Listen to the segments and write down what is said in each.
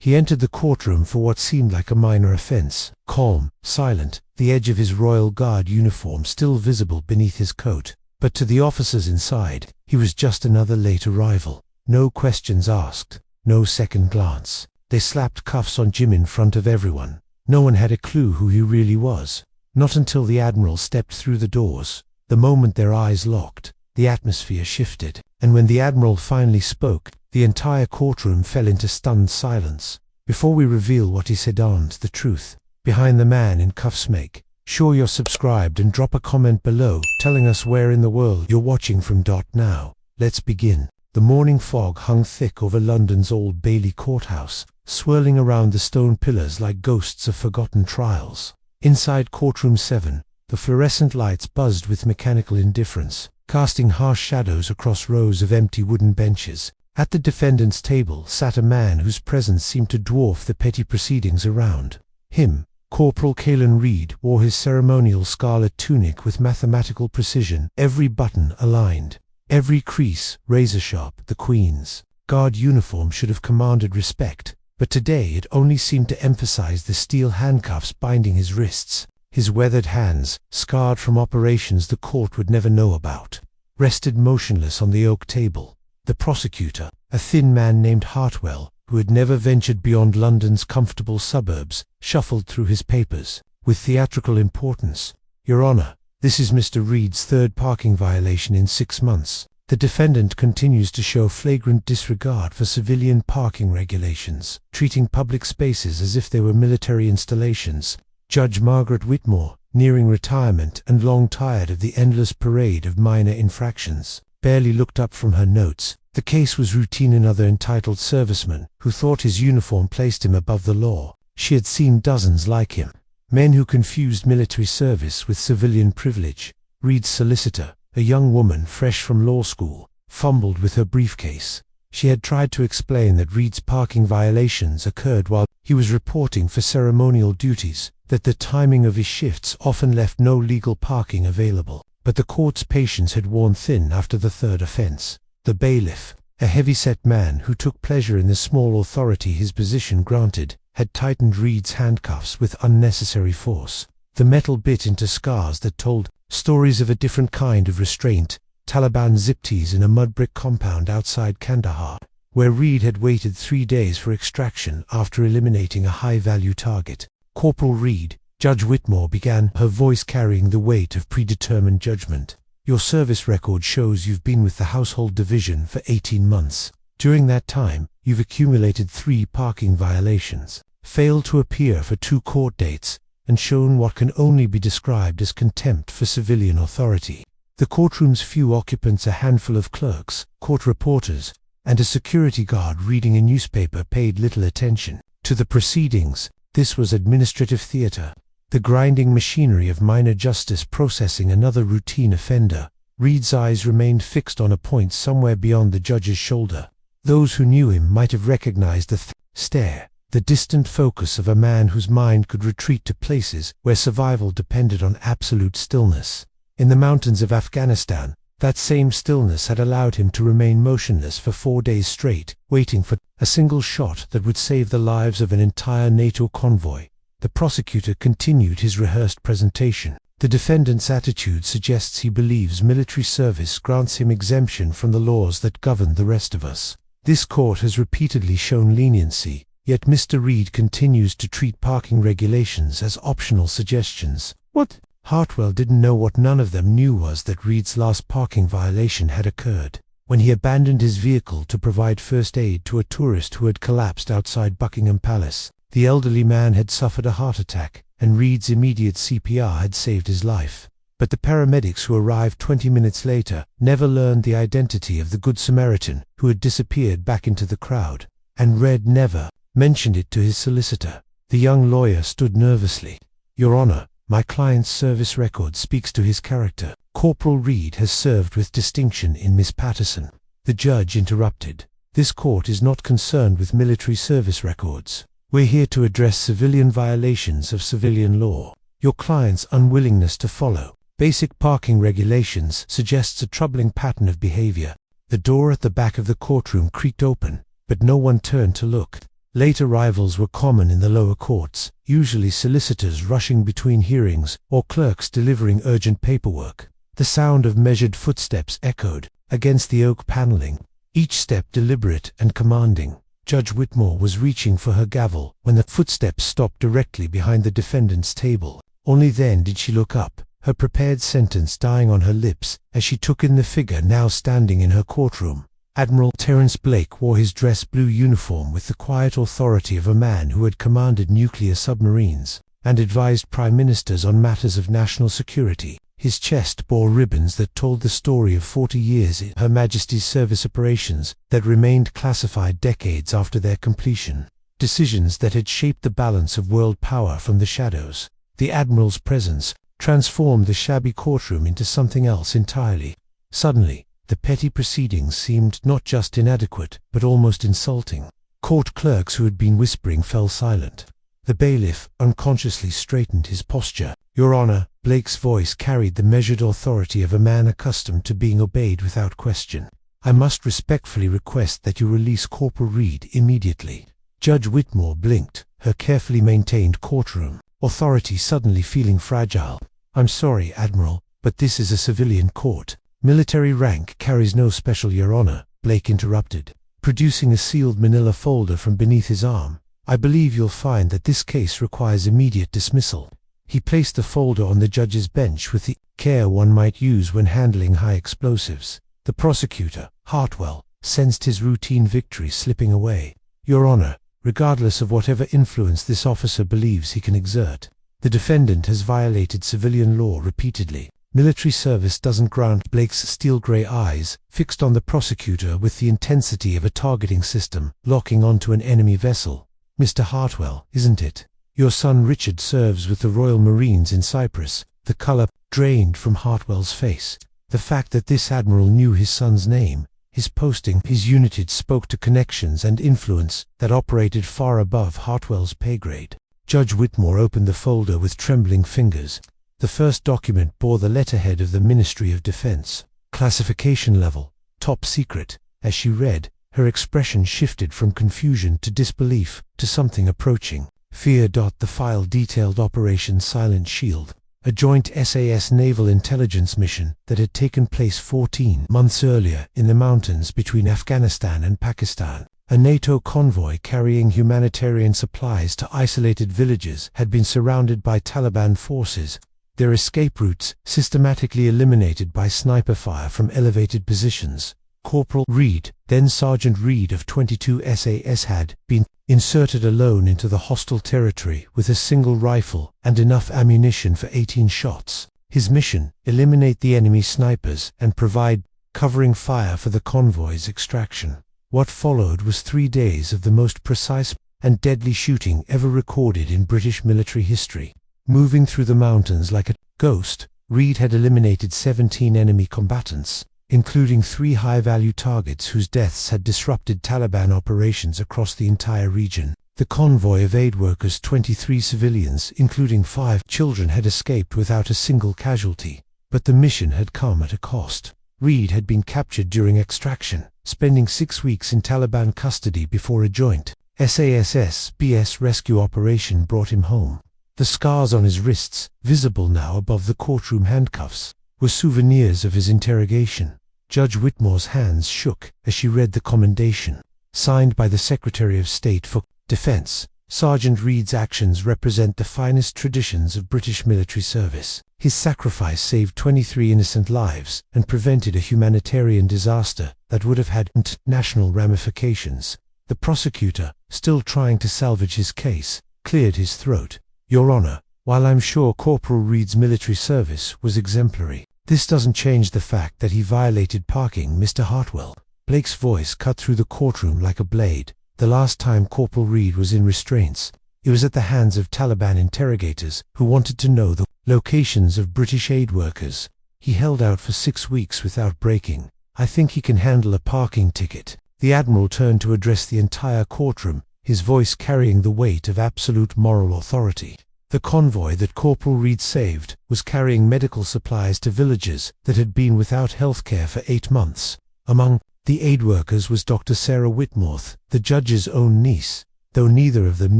He entered the courtroom for what seemed like a minor offense, calm, silent, the edge of his royal guard uniform still visible beneath his coat. But to the officers inside, he was just another late arrival. No questions asked, no second glance. They slapped cuffs on Jim in front of everyone. No one had a clue who he really was. Not until the Admiral stepped through the doors. The moment their eyes locked, the atmosphere shifted, and when the Admiral finally spoke, the entire courtroom fell into stunned silence. Before we reveal what he said on the truth, behind the man in cuffs, make sure you're subscribed and drop a comment below telling us where in the world you're watching from. Now, let's begin. The morning fog hung thick over London's Old Bailey courthouse, swirling around the stone pillars like ghosts of forgotten trials. Inside courtroom 7, the fluorescent lights buzzed with mechanical indifference, casting harsh shadows across rows of empty wooden benches. At the defendant's table sat a man whose presence seemed to dwarf the petty proceedings around him. Corporal Callen Reed wore his ceremonial scarlet tunic with mathematical precision, every button aligned, every crease razor-sharp. The Queen's Guard uniform should have commanded respect, but today it only seemed to emphasize the steel handcuffs binding his wrists. His weathered hands, scarred from operations the court would never know about, rested motionless on the oak table. The prosecutor, a thin man named Hartwell, who had never ventured beyond London's comfortable suburbs, shuffled through his papers with theatrical importance. "Your Honor, this is Mr. Reed's third parking violation in 6 months. The defendant continues to show flagrant disregard for civilian parking regulations, treating public spaces as if they were military installations." Judge Margaret Whitmore, nearing retirement and long tired of the endless parade of minor infractions, barely looked up from her notes. The case was routine. Another entitled serviceman who thought his uniform placed him above the law. She had seen dozens like him, men who confused military service with civilian privilege. Reed's solicitor, a young woman fresh from law school, fumbled with her briefcase. She had tried to explain that Reed's parking violations occurred while he was reporting for ceremonial duties, that the timing of his shifts often left no legal parking available. But the court's patience had worn thin after the third offense. The bailiff, a heavy-set man who took pleasure in the small authority his position granted, had tightened Reed's handcuffs with unnecessary force. The metal bit into scars that told stories of a different kind of restraint. Taliban zip-tees in a mud-brick compound outside Kandahar, where Reed had waited 3 days for extraction after eliminating a high-value target. "Corporal Reed," Judge Whitmore began, her voice carrying the weight of predetermined judgment. "Your service record shows you've been with the Household Division for 18 months. During that time, you've accumulated 3 parking violations, failed to appear for 2 court dates, and shown what can only be described as contempt for civilian authority." The courtroom's few occupants, a handful of clerks, court reporters, and a security guard reading a newspaper, paid little attention to the proceedings. This was administrative theater, the grinding machinery of minor justice processing another routine offender. Reed's eyes remained fixed on a point somewhere beyond the judge's shoulder. Those who knew him might have recognized the stare, the distant focus of a man whose mind could retreat to places where survival depended on absolute stillness. In the mountains of Afghanistan, that same stillness had allowed him to remain motionless for 4 days straight, waiting for a single shot that would save the lives of an entire NATO convoy. The prosecutor continued his rehearsed presentation. "The defendant's attitude suggests he believes military service grants him exemption from the laws that govern the rest of us. This court has repeatedly shown leniency, yet Mr. Reed continues to treat parking regulations as optional suggestions." "What?" Hartwell didn't know what none of them knew was that Reed's last parking violation had occurred when he abandoned his vehicle to provide first aid to a tourist who had collapsed outside Buckingham Palace. The elderly man had suffered a heart attack, and Reed's immediate CPR had saved his life. But the paramedics who arrived 20 minutes later never learned the identity of the Good Samaritan who had disappeared back into the crowd, and Reed never mentioned it to his solicitor. The young lawyer stood nervously. "Your Honor, my client's service record speaks to his character. Corporal Reed has served with distinction in Miss Patterson." The judge interrupted. "This court is not concerned with military service records. We're here to address civilian violations of civilian law. Your client's unwillingness to follow basic parking regulations suggests a troubling pattern of behavior." The door at the back of the courtroom creaked open, but no one turned to look. Late arrivals were common in the lower courts, usually solicitors rushing between hearings or clerks delivering urgent paperwork. The sound of measured footsteps echoed against the oak paneling, each step deliberate and commanding. Judge Whitmore was reaching for her gavel when the footsteps stopped directly behind the defendant's table. Only then did she look up, her prepared sentence dying on her lips as she took in the figure now standing in her courtroom. Admiral Terence Blake wore his dress blue uniform with the quiet authority of a man who had commanded nuclear submarines and advised prime ministers on matters of national security. His chest bore ribbons that told the story of 40 years in Her Majesty's service operations that remained classified decades after their completion. Decisions that had shaped the balance of world power from the shadows. The Admiral's presence transformed the shabby courtroom into something else entirely. Suddenly, the petty proceedings seemed not just inadequate, but almost insulting. Court clerks who had been whispering fell silent. The bailiff unconsciously straightened his posture. "Your Honor," Blake's voice carried the measured authority of a man accustomed to being obeyed without question. "I must respectfully request that you release Corporal Reed immediately." Judge Whitmore blinked, her carefully maintained courtroom authority suddenly feeling fragile. "I'm sorry, Admiral, but this is a civilian court. Military rank carries no special, Your Honor," Blake interrupted, producing a sealed manila folder from beneath his arm. "I believe you'll find that this case requires immediate dismissal." He placed the folder on the judge's bench with the care one might use when handling high explosives. The prosecutor, Hartwell, sensed his routine victory slipping away. "Your Honor, regardless of whatever influence this officer believes he can exert, the defendant has violated civilian law repeatedly. Military service doesn't grant." Blake's steel-gray eyes fixed on the prosecutor with the intensity of a targeting system locking onto an enemy vessel. "Mr. Hartwell, isn't it? Your son Richard serves with the Royal Marines in Cyprus." The color drained from Hartwell's face. The fact that this admiral knew his son's name, his posting, his unit spoke to connections and influence that operated far above Hartwell's pay grade. Judge Whitmore opened the folder with trembling fingers. The first document bore the letterhead of the Ministry of Defense. Classification level, top secret. As she read, her expression shifted from confusion to disbelief to something approaching fear. The file detailed Operation Silent Shield, a joint SAS naval intelligence mission that had taken place 14 months earlier in the mountains between Afghanistan and Pakistan. A NATO convoy carrying humanitarian supplies to isolated villages had been surrounded by Taliban forces, their escape routes systematically eliminated by sniper fire from elevated positions. Corporal Reed, then Sergeant Reed of 22 SAS, had been inserted alone into the hostile territory with a single rifle and enough ammunition for 18 shots. His mission: eliminate the enemy snipers and provide covering fire for the convoy's extraction. What followed was 3 days of the most precise and deadly shooting ever recorded in British military history. Moving through the mountains like a ghost, Reed had eliminated 17 enemy combatants, including 3 high-value targets whose deaths had disrupted Taliban operations across the entire region. The convoy of aid workers, 23 civilians, including 5 children, had escaped without a single casualty. But the mission had come at a cost. Reed had been captured during extraction, spending 6 weeks in Taliban custody before a joint SAS-BS rescue operation brought him home. The scars on his wrists, visible now above the courtroom handcuffs, were souvenirs of his interrogation. Judge Whitmore's hands shook as she read the commendation, signed by the Secretary of State for Defense. Sergeant Reed's actions represent the finest traditions of British military service. His sacrifice saved 23 innocent lives and prevented a humanitarian disaster that would have had national ramifications. The prosecutor, still trying to salvage his case, cleared his throat. "Your Honor, while I'm sure Corporal Reed's military service was exemplary, this doesn't change the fact that he violated parking, Mr. Hartwell." Blake's voice cut through the courtroom like a blade. The last time Corporal Reed was in restraints, it was at the hands of Taliban interrogators who wanted to know the locations of British aid workers. He held out for 6 weeks without breaking. "I think he can handle a parking ticket." The Admiral turned to address the entire courtroom, his voice carrying the weight of absolute moral authority. The convoy that Corporal Reed saved was carrying medical supplies to villages that had been without health care for 8 months. Among the aid workers was Dr. Sarah Whitmore, the judge's own niece. though neither of them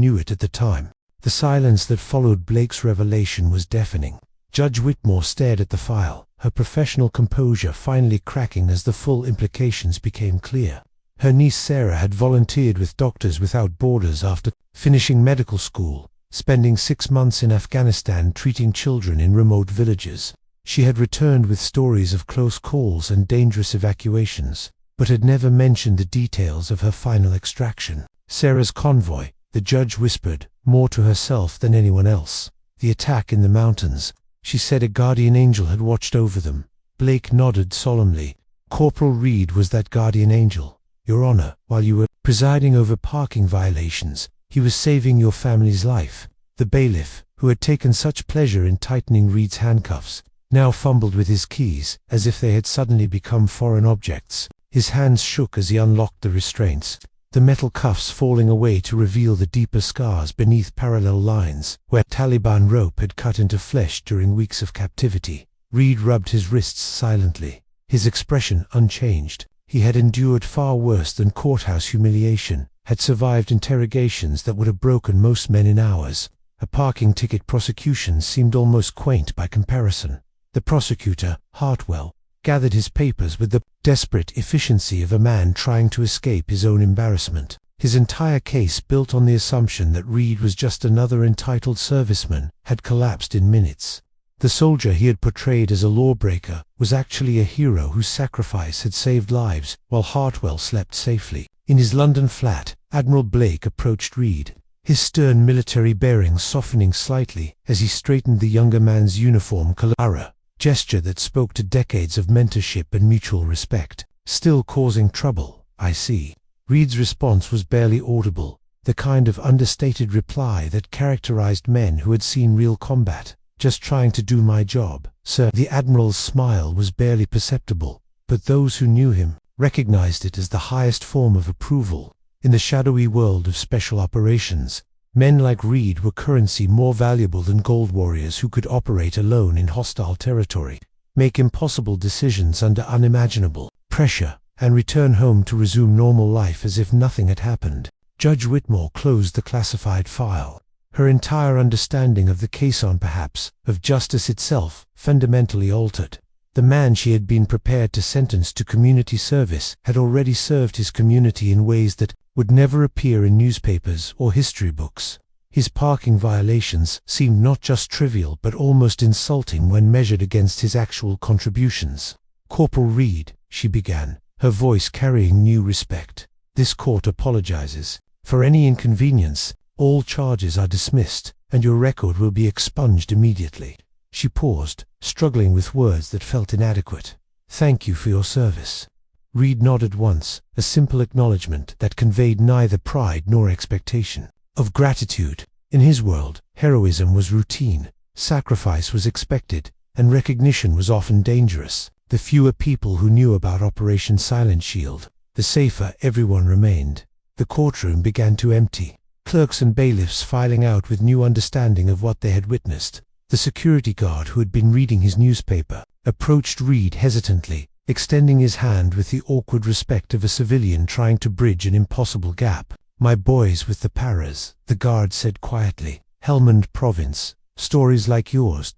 knew it at the time. The silence that followed Blake's revelation was deafening. Judge Whitmore stared at the file, her professional composure finally cracking as the full implications became clear. Her niece Sarah had volunteered with Doctors Without Borders after finishing medical school, spending 6 months in Afghanistan treating children in remote villages. She had returned with stories of close calls and dangerous evacuations, but had never mentioned the details of her final extraction. Sarah's convoy, the judge whispered, more to herself than anyone else. The attack in the mountains. She said a guardian angel had watched over them. Blake nodded solemnly. Corporal Reed was that guardian angel. Your Honor, while you were presiding over parking violations, he was saving your family's life. The bailiff, who had taken such pleasure in tightening Reed's handcuffs, now fumbled with his keys, as if they had suddenly become foreign objects. His hands shook as he unlocked the restraints, the metal cuffs falling away to reveal the deeper scars beneath parallel lines, where Taliban rope had cut into flesh during weeks of captivity. Reed rubbed his wrists silently, his expression unchanged. He had endured far worse than courthouse humiliation, had survived interrogations that would have broken most men in hours. A parking ticket prosecution seemed almost quaint by comparison. The prosecutor, Hartwell, gathered his papers with the desperate efficiency of a man trying to escape his own embarrassment. His entire case, built on the assumption that Reed was just another entitled serviceman, had collapsed in minutes. The soldier he had portrayed as a lawbreaker was actually a hero whose sacrifice had saved lives, while Hartwell slept safely. In his London flat, Admiral Blake approached Reed, his stern military bearings softening slightly as he straightened the younger man's uniform collar, gesture that spoke to decades of mentorship and mutual respect. Still causing trouble, I see. Reed's response was barely audible, the kind of understated reply that characterized men who had seen real combat. Just trying to do my job, sir. The Admiral's smile was barely perceptible, but those who knew him recognized it as the highest form of approval. In the shadowy world of special operations, men like Reed were currency more valuable than gold warriors who could operate alone in hostile territory, make impossible decisions under unimaginable pressure, and return home to resume normal life as if nothing had happened. Judge Whitmore closed the classified file. Her entire understanding of the caisson, perhaps, of justice itself, fundamentally altered. The man she had been prepared to sentence to community service had already served his community in ways that would never appear in newspapers or history books. His parking violations seemed not just trivial but almost insulting when measured against his actual contributions. Corporal Reed, she began, her voice carrying new respect. This court apologizes. For any inconvenience, all charges are dismissed, and your record will be expunged immediately. She paused, struggling with words that felt inadequate. Thank you for your service. Reed nodded once, a simple acknowledgement that conveyed neither pride nor expectation of gratitude. In his world, heroism was routine, sacrifice was expected, and recognition was often dangerous. The fewer people who knew about Operation Silent Shield, the safer everyone remained. The courtroom began to empty. Clerks and bailiffs filing out with new understanding of what they had witnessed. The security guard who had been reading his newspaper approached Reed hesitantly, extending his hand with the awkward respect of a civilian trying to bridge an impossible gap. My boys with the paras, the guard said quietly. Helmand Province. Stories like yours, ...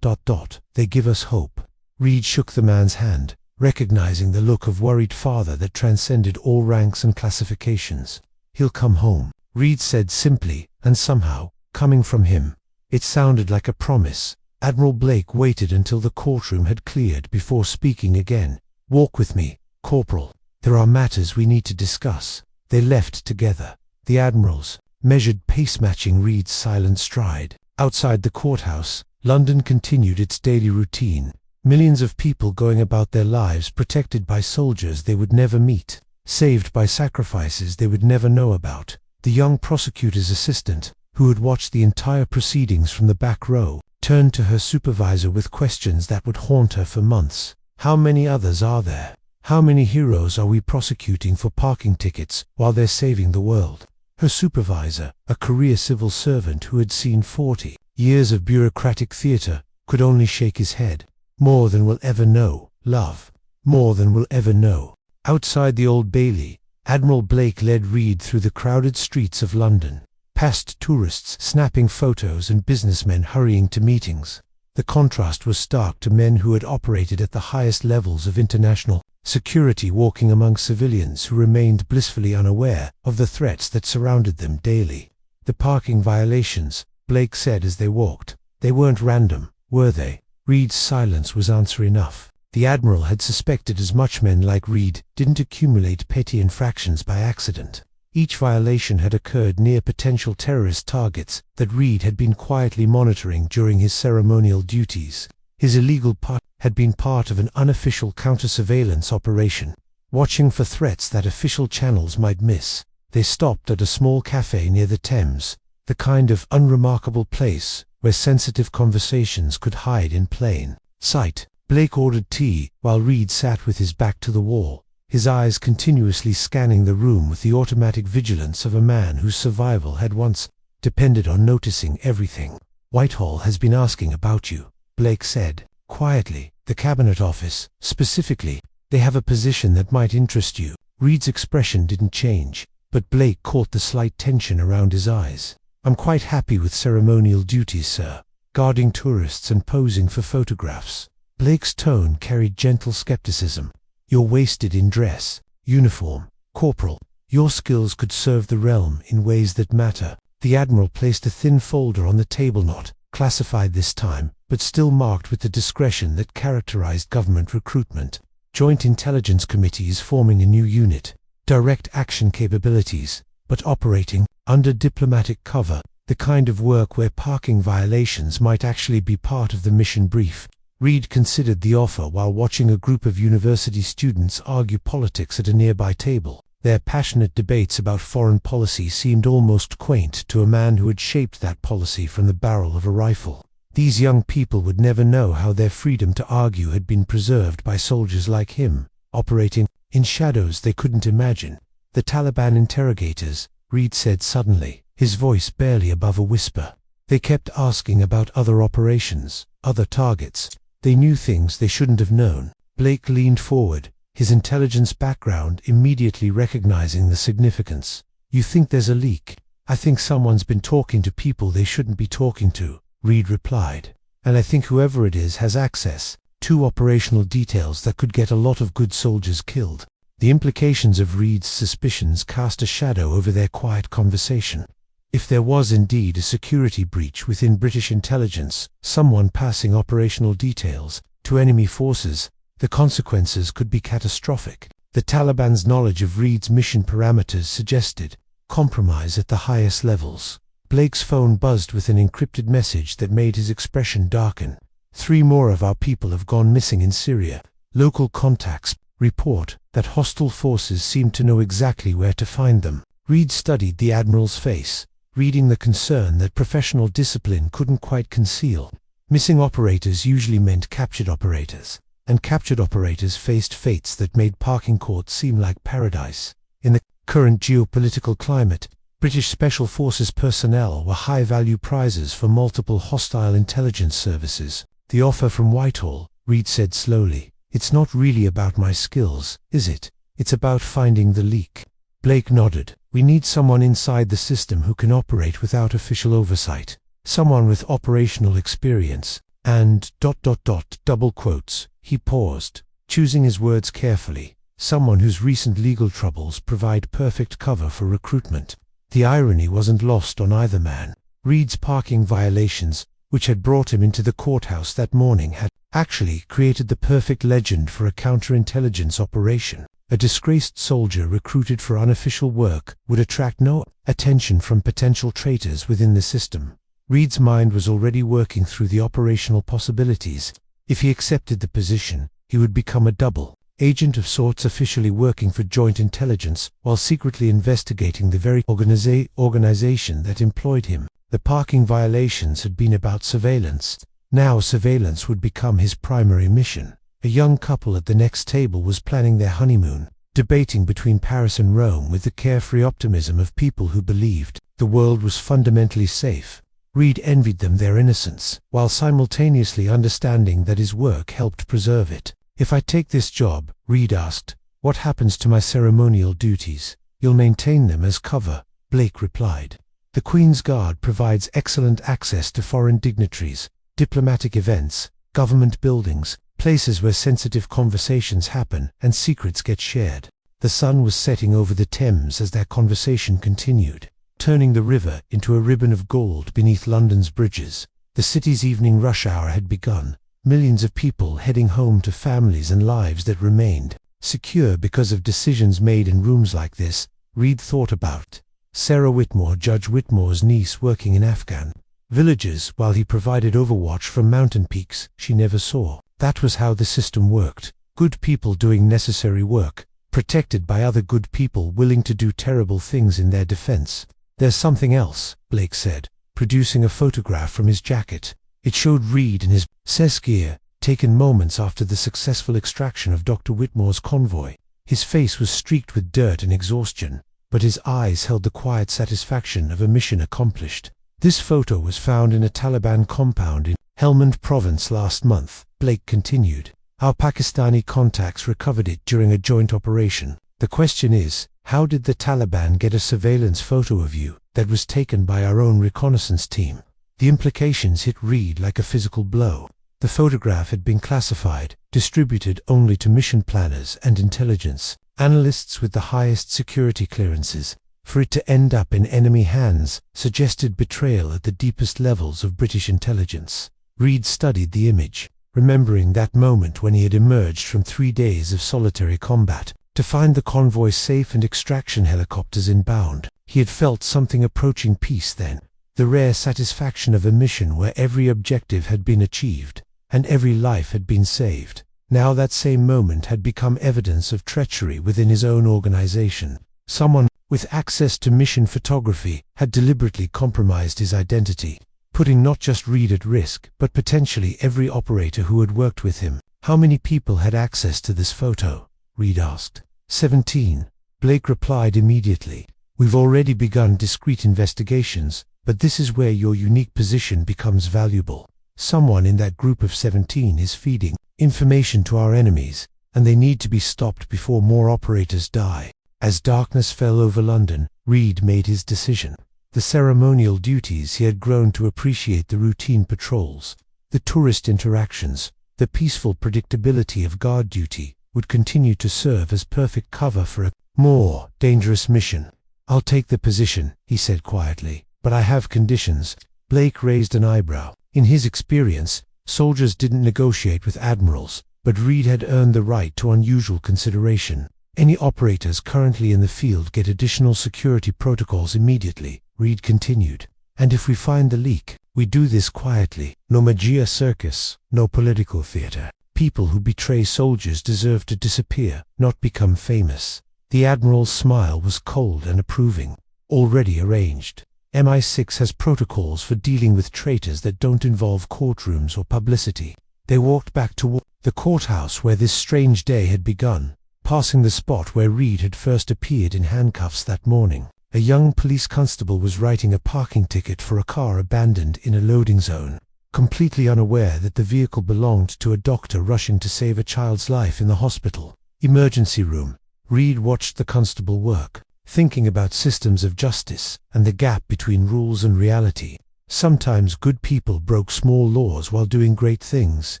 They give us hope. Reed shook the man's hand, recognizing the look of worried father that transcended all ranks and classifications. He'll come home, Reed said simply, and somehow, coming from him, it sounded like a promise. Admiral Blake waited until the courtroom had cleared before speaking again. Walk with me, Corporal. There are matters we need to discuss. They left together. The Admiral's measured pace matching Reed's silent stride. Outside the courthouse, London continued its daily routine. Millions of people going about their lives protected by soldiers they would never meet, saved by sacrifices they would never know about. The young prosecutor's assistant, who had watched the entire proceedings from the back row, turned to her supervisor with questions that would haunt her for months. How many others are there? How many heroes are we prosecuting for parking tickets while they're saving the world? Her supervisor, a career civil servant who had seen 40 years of bureaucratic theater, could only shake his head. More than we'll ever know, love. More than we'll ever know. Outside the Old Bailey, Admiral Blake led Reed through the crowded streets of London, past tourists snapping photos and businessmen hurrying to meetings. The contrast was stark to men who had operated at the highest levels of international security, walking among civilians who remained blissfully unaware of the threats that surrounded them daily. The parking violations, Blake said as they walked. They weren't random, were they? Reed's silence was answer enough. The Admiral had suspected as much. Men like Reed didn't accumulate petty infractions by accident. Each violation had occurred near potential terrorist targets that Reed had been quietly monitoring during his ceremonial duties. His illegal part had been part of an unofficial counter-surveillance operation, watching for threats that official channels might miss. They stopped at a small cafe near the Thames, the kind of unremarkable place where sensitive conversations could hide in plain sight. Blake ordered tea, while Reed sat with his back to the wall, his eyes continuously scanning the room with the automatic vigilance of a man whose survival had once depended on noticing everything. "Whitehall has been asking about you," Blake said, quietly. "The Cabinet Office, specifically. They have a position that might interest you." Reed's expression didn't change, but Blake caught the slight tension around his eyes. "I'm quite happy with ceremonial duties, sir. Guarding tourists and posing for photographs." Blake's tone carried gentle skepticism. "You're wasted in dress, uniform, Corporal. Your skills could serve the realm in ways that matter." The Admiral placed a thin folder on the table, not classified this time, but still marked with the discretion that characterized government recruitment. "Joint Intelligence Committee is forming a new unit. Direct action capabilities, but operating under diplomatic cover. The kind of work where parking violations might actually be part of the mission brief." Reed considered the offer while watching a group of university students argue politics at a nearby table. Their passionate debates about foreign policy seemed almost quaint to a man who had shaped that policy from the barrel of a rifle. These young people would never know how their freedom to argue had been preserved by soldiers like him, operating in shadows they couldn't imagine. "The Taliban interrogators," Reed said suddenly, his voice barely above a whisper. "They kept asking about other operations, other targets. They knew things they shouldn't have known." Blake leaned forward, his intelligence background immediately recognizing the significance. "You think there's a leak?" "I think someone's been talking to people they shouldn't be talking to," Reed replied. "And I think whoever it is has access to operational details that could get a lot of good soldiers killed." The implications of Reed's suspicions cast a shadow over their quiet conversation. If there was indeed a security breach within British intelligence, someone passing operational details to enemy forces, the consequences could be catastrophic. The Taliban's knowledge of Reed's mission parameters suggested compromise at the highest levels. Blake's phone buzzed with an encrypted message that made his expression darken. "3 more of our people have gone missing in Syria. Local contacts report that hostile forces seem to know exactly where to find them." Reed studied the Admiral's face, reading the concern that professional discipline couldn't quite conceal. Missing operators usually meant captured operators, and captured operators faced fates that made parking courts seem like paradise. In the current geopolitical climate, British Special Forces personnel were high-value prizes for multiple hostile intelligence services. "The offer from Whitehall," Reed said slowly. "It's not really about my skills, is it? It's about finding the leak." Blake nodded. "We need someone inside the system who can operate without official oversight. Someone with operational experience, and ... double quotes." He paused, choosing his words carefully. "Someone whose recent legal troubles provide perfect cover for recruitment." The irony wasn't lost on either man. Reed's parking violations, which had brought him into the courthouse that morning, had actually created the perfect legend for a counterintelligence operation. A disgraced soldier recruited for unofficial work would attract no attention from potential traitors within the system. Reed's mind was already working through the operational possibilities. If he accepted the position, he would become a double agent of sorts, officially working for joint intelligence while secretly investigating the very organization that employed him. The parking violations had been about surveillance. Now surveillance would become his primary mission. A young couple at the next table was planning their honeymoon, debating between Paris and Rome with the carefree optimism of people who believed the world was fundamentally safe. Reed envied them their innocence, while simultaneously understanding that his work helped preserve it. "If I take this job," Reed asked, What happens to my ceremonial duties? You'll maintain them as cover, Blake replied. The Queen's Guard provides excellent access to foreign dignitaries, diplomatic events, government buildings, places where sensitive conversations happen and secrets get shared. The sun was setting over the Thames as their conversation continued, turning the river into a ribbon of gold beneath London's bridges. The city's evening rush hour had begun, millions of people heading home to families and lives that remained secure because of decisions made in rooms like this. Reed thought about Sarah Whitmore, Judge Whitmore's niece, working in Afghan villages while he provided overwatch from mountain peaks she never saw. That was how the system worked. Good people doing necessary work, protected by other good people willing to do terrible things in their defense. There's something else, Blake said, producing a photograph from his jacket. It showed Reed in his SAS gear, taken moments after the successful extraction of Dr. Whitmore's convoy. His face was streaked with dirt and exhaustion, but his eyes held the quiet satisfaction of a mission accomplished. This photo was found in a Taliban compound in Helmand province last month, Blake continued. Our Pakistani contacts recovered it during a joint operation. The question is, how did the Taliban get a surveillance photo of you that was taken by our own reconnaissance team? The implications hit Reed like a physical blow. The photograph had been classified, distributed only to mission planners and intelligence analysts with the highest security clearances. For it to end up in enemy hands suggested betrayal at the deepest levels of British intelligence. Reed studied the image, remembering that moment when he had emerged from 3 days of solitary combat to find the convoy safe and extraction helicopters inbound. He had felt something approaching peace then, the rare satisfaction of a mission where every objective had been achieved and every life had been saved. Now that same moment had become evidence of treachery within his own organization. Someone with access to mission photography had deliberately compromised his identity, putting not just Reed at risk, but potentially every operator who had worked with him. How many people had access to this photo? Reed asked. 17. Blake replied immediately. We've already begun discreet investigations, but this is where your unique position becomes valuable. Someone in that group of 17 is feeding information to our enemies, and they need to be stopped before more operators die. As darkness fell over London, Reed made his decision. The ceremonial duties he had grown to appreciate, the routine patrols, the tourist interactions, the peaceful predictability of guard duty, would continue to serve as perfect cover for a more dangerous mission. I'll take the position, he said quietly, but I have conditions. Blake raised an eyebrow. In his experience, soldiers didn't negotiate with admirals, but Reed had earned the right to unusual consideration. Any operators currently in the field get additional security protocols immediately, Reed continued. And if we find the leak, we do this quietly. No magia circus, no political theater. People who betray soldiers deserve to disappear, not become famous. The Admiral's smile was cold and approving. Already arranged. MI6 has protocols for dealing with traitors that don't involve courtrooms or publicity. They walked back toward the courthouse where this strange day had begun, passing the spot where Reed had first appeared in handcuffs that morning. A young police constable was writing a parking ticket for a car abandoned in a loading zone, completely unaware that the vehicle belonged to a doctor rushing to save a child's life in the hospital emergency room. Reed watched the constable work, thinking about systems of justice and the gap between rules and reality. Sometimes good people broke small laws while doing great things.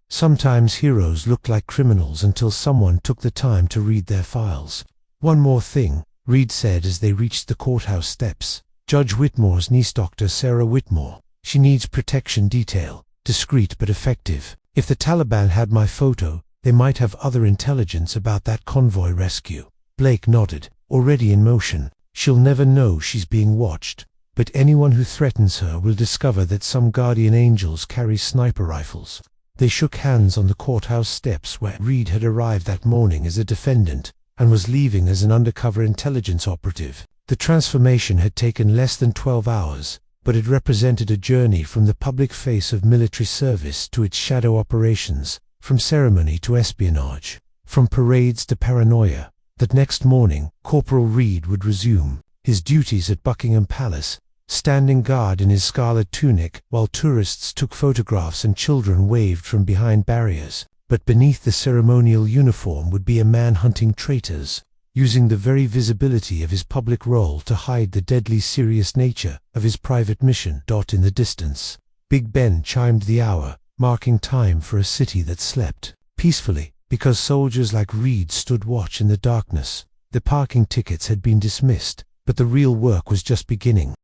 Sometimes heroes looked like criminals until someone took the time to read their files. One more thing, Reed said as they reached the courthouse steps. Judge Whitmore's niece, Dr. Sarah Whitmore. She needs protection detail, discreet but effective. If the Taliban had my photo, they might have other intelligence about that convoy rescue. Blake nodded. Already in motion. She'll never know she's being watched, but anyone who threatens her will discover that some guardian angels carry sniper rifles. They shook hands on the courthouse steps where Reed had arrived that morning as a defendant and was leaving as an undercover intelligence operative. The transformation had taken less than 12 hours, but it represented a journey from the public face of military service to its shadow operations, from ceremony to espionage, from parades to paranoia. That next morning, Corporal Reed would resume his duties at Buckingham Palace, standing guard in his scarlet tunic while tourists took photographs and children waved from behind barriers. but beneath the ceremonial uniform would be a man hunting traitors, using the very visibility of his public role to hide the deadly serious nature of his private mission. In the distance, Big Ben chimed the hour, marking time for a city that slept peacefully, because soldiers like Reed stood watch in the darkness. The parking tickets had been dismissed, but the real work was just beginning.